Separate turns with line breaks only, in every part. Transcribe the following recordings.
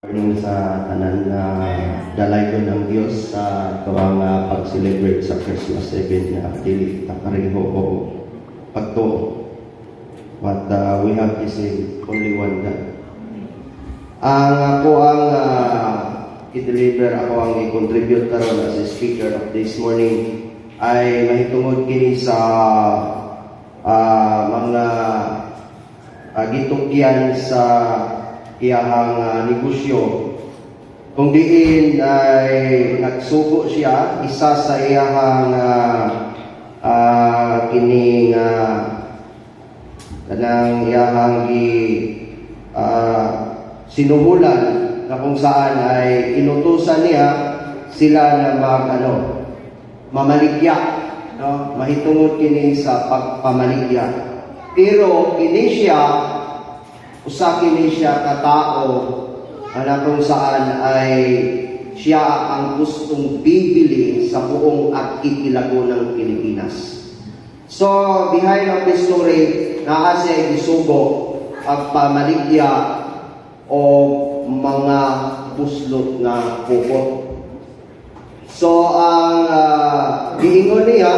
Sa tanan na dalaygon ng Dios sa tuwang pag-celebrate sa Christmas event na dili ta pareho o pagtuo. But we have to say only one God. Ang ako ang i-deliver, ako ang i-contribute karon as a speaker of this morning ay mahitungod kini sa mga gitugyan sa iyahang negosyo. Kung diin ay nagsugo siya, isa sa iyahang kining kanang iyahang sinuhulan na kung saan ay inutusan niya sila na mamaligya, no? Mahitungod kini sa pagpamaligya. Pero kini siya usa kini siya katao na kung saan ay siya ang gustong bibili sa buong arkipilago ng Pilipinas. So, behind of the story, naa siya gisugo ang pamaligya o mga buslot na pupot. So, ang giingon niya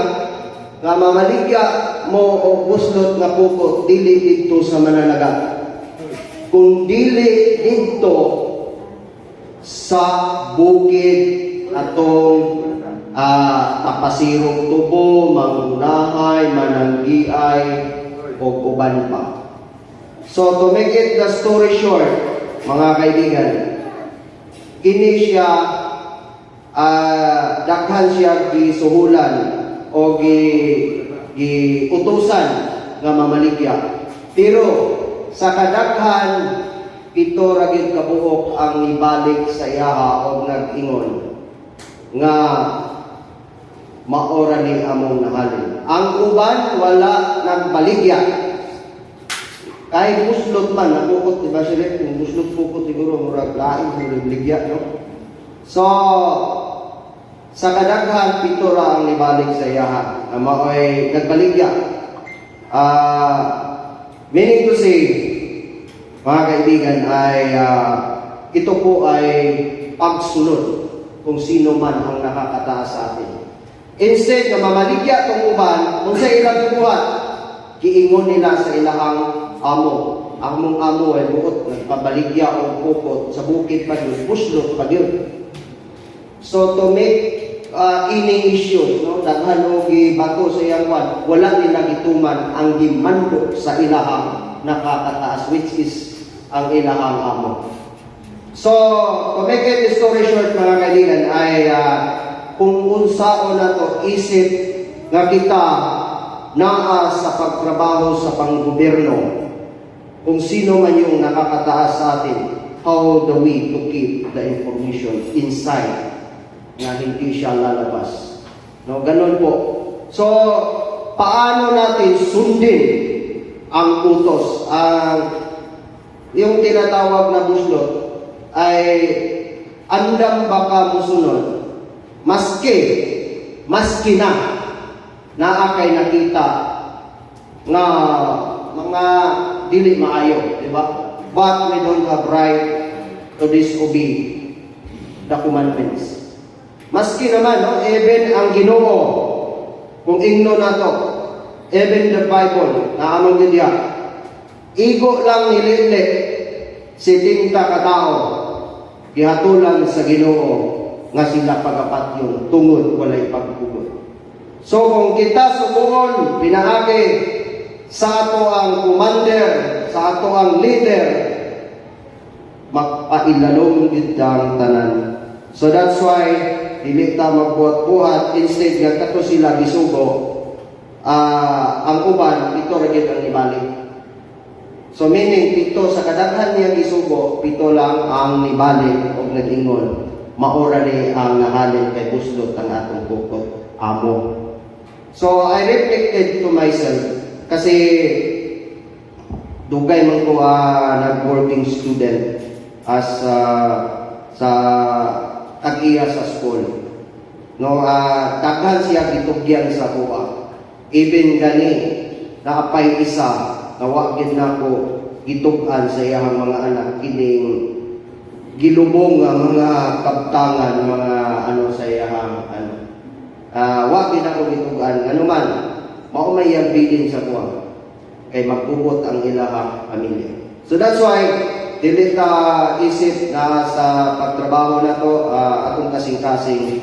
nga mamaligya mo o buslot na pupot dili dito sa mananagat, kung dili dito sa bukid atong tapasirong tubo, mangunahay, mananggiay, o uban pa. So, to make it the story short, mga kaibigan, kini siya, daghan siya gisuhulan o giutusan nga mamaligya. Pero, sa kadaghan, pito ragid kabuok ang ibalik sa iyaha o nag-ingon nga maora ni among nahalin. Ang uban wala nagbaligya. Kahit buslot man, napukot, diba siya? Kung buslot pukot, siguro murag laing sa nagbaligya, no? So, sa kadaghan, pito ra ang ibalik sa iyaha. Mao'y nagbaligya. Meaning to say, mga kaibigan, ay ito po ay pagsunod kung sino man ang nakakataas sa atin. Instead na mamaligya itong uban, kung sa ilang buhat, kiingon nila sa ilahang amo. Among amo ay buot, nagpabaligya o pupot sa bukid pa yun, puslot pa yun. So to make ini issue, no, daghan o gibato sa iyang wan, wala nila gituman ang gimando sa ilahang nakakataas, which is ang ilahang amo. So, to make it the story short, mga kaibigan, ay kung unsao na to isip nga kita naa sa pagtrabaho sa panggobyerno, kung sino man yung nakakataas sa atin, how do we to keep the information inside na hindi siya lalabas? No, ganun po. So, paano natin sundin ang utos? Yung tinatawag na buslot ay andam baka musunod. Maski na naakay nakita nga mga dili maayo, di ba? But we don't have right to disobey the commandments. Maski naman, no, even ang Ginoo, kung ingno na to, even the Bible, na among diya, igo lang nilili si tinta katao, gihatulan sa Ginoo, nga sila pagapatyon, tungod walay pagpugod. So kung kita subuon, pinaagi sa ato ang commander, sa ato ang leader, magpailalong gitang tanan. So that's why, dili ta magbuhat-buhat, instead nga kato sila gisugo, ang uban, pito ragid ang ibalik. So meaning, pito sa kadaghan niya gisugo, pito lang ang nibalik o nag-ingon, maura ni ang nahalin kay buslot ang atong pukot, amo. So I reflected to myself, kasi dugay man ko nag-working student as sa tag-iya sa school. No, daghan siya gitugyan sa buwa. Even gani, naapay isa, nawagin na ko gitug-an sa iyang mga anak, kining gilubong nga mga kabtangan, mga ano sa iyahang ano. Wa gid ako gitugan ano man mao may bilin sa kuha kay magubot ang ilahang pamilya. So that's why dili ta isip na sa pagtrabaho na to atong kasing-kasing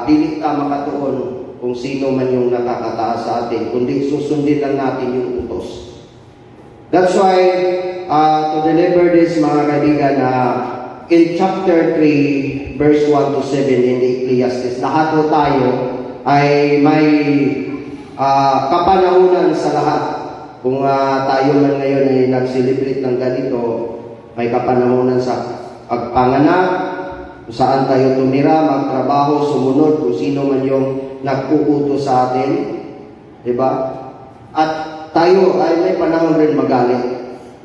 dili ta makatuon kung sino man yung nakakataas sa atin, kundi susundin lang natin yung utos. That's why to deliver this mga kaibigan in chapter 3 verse 1 to 7 in the Ecclesiastes, lahat po tayo ay may kapanahunan sa lahat. Kung tayo man ngayon ay nag-celebrate ng ganito, may kapanahunan sa pagpanganak, kung saan tayo tumira, magtrabaho, sumunod, kung sino man yung nag-uutos sa atin. Diba? At tayo ay may panahon rin magalit.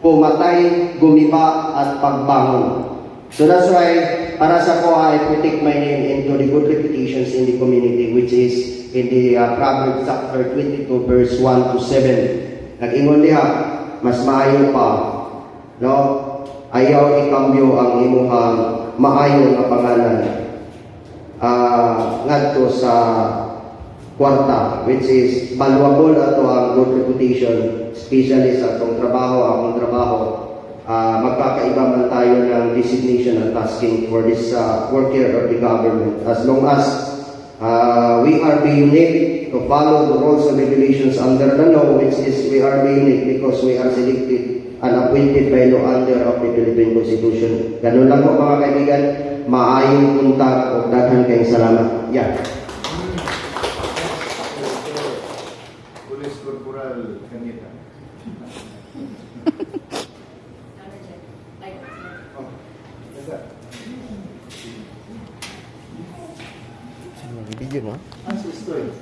Pumatay, gumiba, at pagbangon. So that's why, para sa ko, I protect my name into the good reputations in the community, which is in the Proverbs chapter 22, verse 1 to 7. Nag-ingon diha, mas maayo pa, no? Ayaw ikambyo ang imuhang maayo na pangalan ngadto sa kwarta, which is valuable ato ang good reputation, especially sa akong trabaho, magkakaiba man tayo ng designation and tasking for this worker of the government. As long as we are being unique to follow the rules and regulations under the law, which is we are being unique because we are selected and appointed by law under of the Philippine Constitution. Ganun lang po mga kaibigan, maayong punta o daghan kayong salamat. Yeah.
Police Corporal Kanita.
Video no?
Ang sistoy.